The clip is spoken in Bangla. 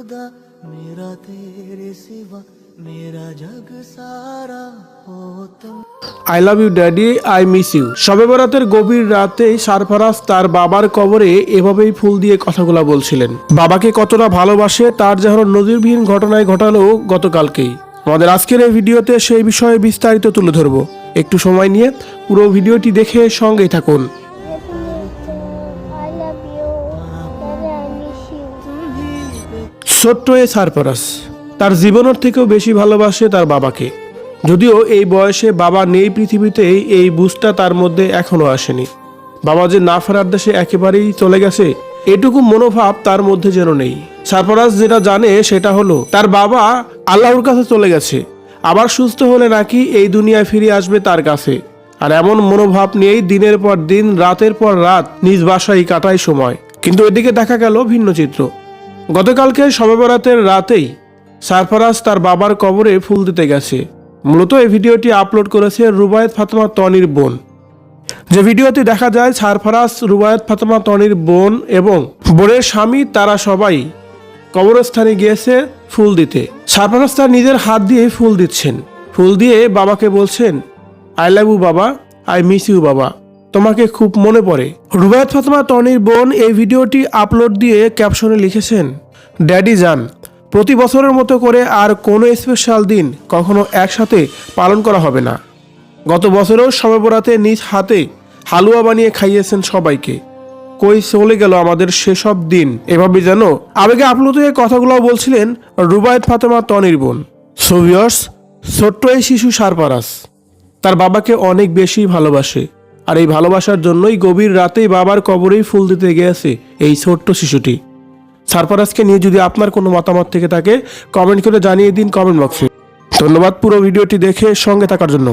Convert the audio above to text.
खुदा मेरा तेरे सिवा मेरा जग सारा हो तुम। I love you daddy, I miss you. শবে বরাতের গভীর রাতে সারফারাজ তার বাবার কবরে এভাবেই ফুল দিয়ে কথাগুলো বলছিলেন। বাবাকে কতটা ভালোবাসে তার যেন নজিরবিহীন ঘটনায় ঘটালো গতকালকেই। আমাদের আজকের এই ভিডিওতে সেই বিষয়ে বিস্তারিত তুলে ধরবো। একটু সময় নিয়ে পুরো ভিডিওটি দেখে সঙ্গেই থাকুন। ছোট্ট এ সারফারাজ তার জীবনের থেকেও বেশি ভালোবাসে তার বাবাকে। যদিও এই বয়সে বাবা নেই পৃথিবীতে, এই বুঝটা তার মধ্যে এখনো আসেনি। বাবা যে না ফেরার দেশে একেবারেই চলে গেছে এটুকু মনোভাব তার মধ্যে যেন নেই। সারফারাজ যেটা জানে সেটা হলো তার বাবা আল্লাহর কাছে চলে গেছে, আবার সুস্থ হলে নাকি এই দুনিয়ায় ফিরে আসবে তার কাছে। আর এমন মনোভাব নিয়েই দিনের পর দিন রাতের পর রাত নিজ বাসায় কাটায় সময়। কিন্তু এদিকে দেখা গেল ভিন্ন চিত্র। গতকালকে শবে বরাতের রাতেই সারফারাজ তার বাবার কবরে ফুল দিতে গেছে। মূলত এই ভিডিওটি আপলোড করেছে রুবায়েত ফাতেমা তনির বোন। যে ভিডিওতে দেখা যায় সারফারাজ, রুবায়েত ফাতেমা তনির বোন এবং বোনের স্বামী তারা সবাই কবরস্থানে গিয়েছে ফুল দিতে। সারফারাজ তার নিজের হাত দিয়ে ফুল দিচ্ছেন। ফুল দিয়ে বাবাকে বলছেন, আই লাভ ইউ বাবা, আই মিস ইউ বাবা, তোমাকে খুব মনে পড়ে। রুবায়েত ফাতেমা তনির বোন এই ভিডিওটি আপলোড দিয়ে ক্যাপশনে লিখেছেন, ড্যাডি জান, প্রতি বছরের মতো করে আর কোনো স্পেশাল দিন কখনো একসাথে পালন করা হবে না। গত বছরেও শবে বরাতে নিজ হাতে হালুয়া বানিয়ে খাইয়েছেন সবাইকে। কই চলে গেল আমাদের সেসব দিন? এভাবে যেন আবেগে আপ্লুত হয়ে কথাগুলো বলছিলেন রুবায়েত ফাতেমা তনির বোন। সো ভিউয়ার্স, ছোট্ট এই শিশু সারফারাজ তার বাবাকে অনেক বেশি ভালোবাসে। আর এই ভালোবাসার জন্যই গভীর রাতেই বাবার কবরেই ফুল দিতে গিয়েছে এই ছোট্ট শিশুটি। সারফারাজকে নিয়ে যদি আপনার কোনো মতামত থেকে থাকে কমেন্ট করে জানিয়ে দিন কমেন্ট বক্সে। ধন্যবাদ পুরো ভিডিওটি দেখে সঙ্গে থাকার জন্য।